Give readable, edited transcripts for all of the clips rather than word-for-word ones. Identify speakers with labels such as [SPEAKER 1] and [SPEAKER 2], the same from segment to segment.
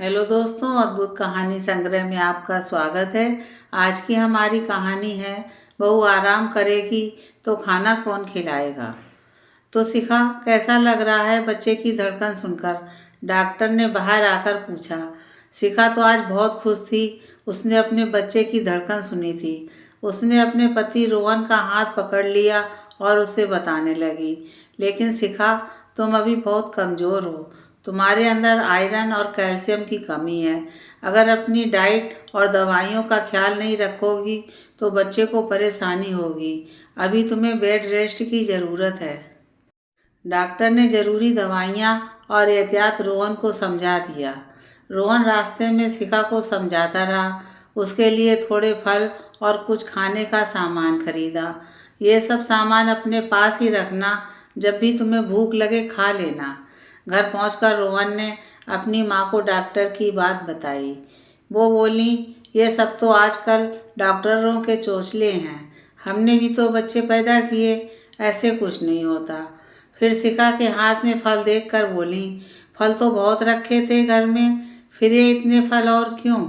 [SPEAKER 1] Hello दोस्तों, अद्भुत कहानी संग्रह में आपका स्वागत है। आज की हमारी कहानी है बहू आराम करेगी तो खाना कौन खिलाएगा। तो शिखा, कैसा लग रहा है बच्चे की धड़कन सुनकर? डॉक्टर ने बाहर आकर पूछा। शिखा तो आज बहुत खुश थी। उसने अपने बच्चे की धड़कन सुनी थी। उसने अपने पति रोहन का हाथ पकड़ लिया और उससे बताने लगी, लेकिन शिखा, तुम अभी बहुत कमज़ोर हो। तुम्हारे अंदर आयरन और कैल्शियम की कमी है। अगर अपनी डाइट और दवाइयों का ख्याल नहीं रखोगी तो बच्चे को परेशानी होगी। अभी तुम्हें बेड रेस्ट की ज़रूरत है। डॉक्टर ने ज़रूरी दवाइयाँ और एहतियात रोहन को समझा दिया। रोहन रास्ते में शिखा को समझाता रहा। उसके लिए थोड़े फल और कुछ खाने का सामान खरीदा। ये सब सामान अपने पास ही रखना, जब भी तुम्हें भूख लगे खा लेना। घर पहुंचकर रोहन ने अपनी माँ को डॉक्टर की बात बताई। वो बोली, ये सब तो आजकल डॉक्टरों के चोचले हैं। हमने भी तो बच्चे पैदा किए, ऐसे कुछ नहीं होता। फिर शिखा के हाथ में फल देखकर बोली, फल तो बहुत रखे थे घर में, फिर ये इतने फल और क्यों?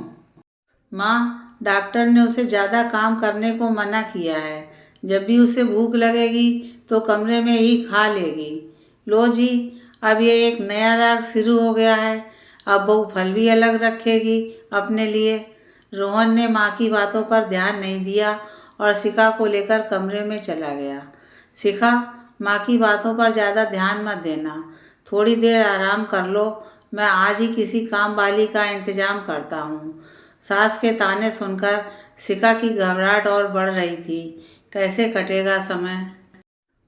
[SPEAKER 1] माँ, डॉक्टर ने उसे ज़्यादा काम करने को मना किया है। जब भी उसे भूख लगेगी तो कमरे में ही खा लेगी। लो जी, अब ये एक नया राग शुरू हो गया है। अब वो फल भी अलग रखेगी अपने लिए। रोहन ने माँ की बातों पर ध्यान नहीं दिया और शिखा को लेकर कमरे में चला गया। शिखा, माँ की बातों पर ज़्यादा ध्यान मत देना। थोड़ी देर आराम कर लो। मैं आज ही किसी काम वाली का इंतज़ाम करता हूँ। सास के ताने सुनकर शिखा की घबराहट और बढ़ रही थी। कैसे कटेगा समय?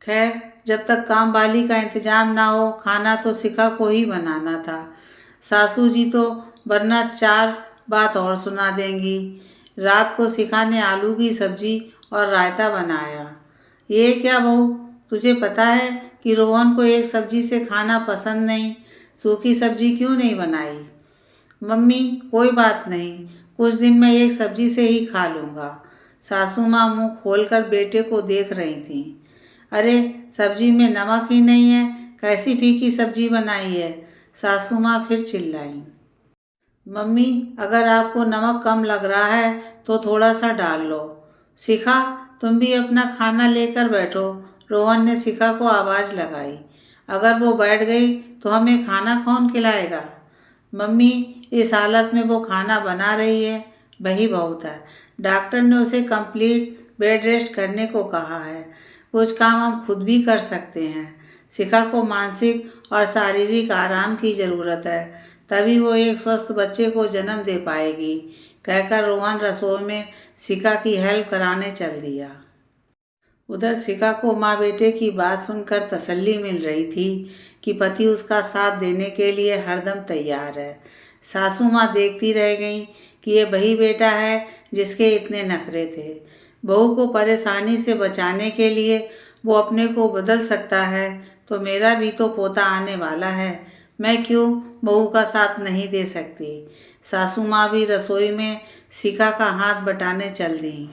[SPEAKER 1] खैर, जब तक काम वाली का इंतजाम ना हो, खाना तो शिखा को ही बनाना था। सासू जी तो वरना चार बात और सुना देंगी। रात को शिखा ने आलू की सब्जी और रायता बनाया। ये क्या बहू, तुझे पता है कि रोहन को एक सब्जी से खाना पसंद नहीं। सूखी सब्जी क्यों नहीं बनाई? मम्मी, कोई बात नहीं, कुछ दिन मैं एक सब्जी से ही खा लूँगा। सासू माँ मुँह खोलकर बेटे को देख रही थी। अरे, सब्जी में नमक ही नहीं है, कैसी फीकी सब्जी बनाई है? सासू माँ फिर चिल्लाई। मम्मी, अगर आपको नमक कम लग रहा है तो थोड़ा सा डाल लो। शिखा, तुम भी अपना खाना लेकर बैठो। रोहन ने शिखा को आवाज़ लगाई। अगर वो बैठ गई तो हमें खाना कौन खिलाएगा? मम्मी, इस हालत में वो खाना बना रही है, वही बहुत है। डॉक्टर ने उसे कंप्लीट बेड रेस्ट करने को कहा है। कुछ काम हम खुद भी कर सकते हैं। शिखा को मानसिक और शारीरिक आराम की ज़रूरत है, तभी वो एक स्वस्थ बच्चे को जन्म दे पाएगी, कहकर रोहन रसोई में शिखा की हेल्प कराने चल दिया। उधर शिखा को माँ बेटे की बात सुनकर तसल्ली मिल रही थी कि पति उसका साथ देने के लिए हरदम तैयार है। सासू माँ देखती रह गईं कि ये वही बेटा है जिसके इतने नखरे थे। बहू को परेशानी से बचाने के लिए वो अपने को बदल सकता है, तो मेरा भी तो पोता आने वाला है। मैं क्यों बहू का साथ नहीं दे सकती? सासू माँ भी रसोई में शिखा का हाथ बटाने चल दी।